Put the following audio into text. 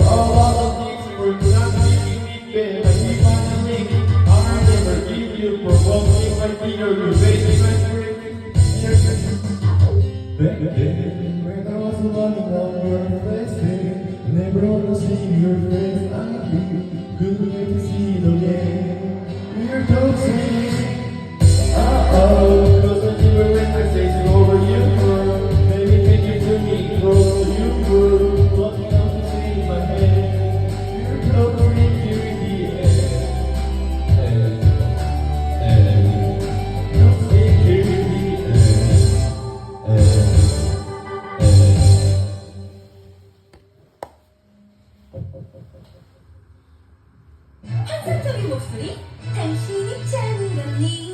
all of the things we're not making me better. Like we finally I'll never give you for walking my feet or your face my spirit. Back then, when I was running on your face, never wanna see your face. I couldn't wait to see it again. We're closing. Uh-oh, cause I never let my face over you. Baby, take it to me, close to you. Walking out to see my head. We're closing here in the air. Closing here in the air. 환상적인 목소리, 당신이 참으려니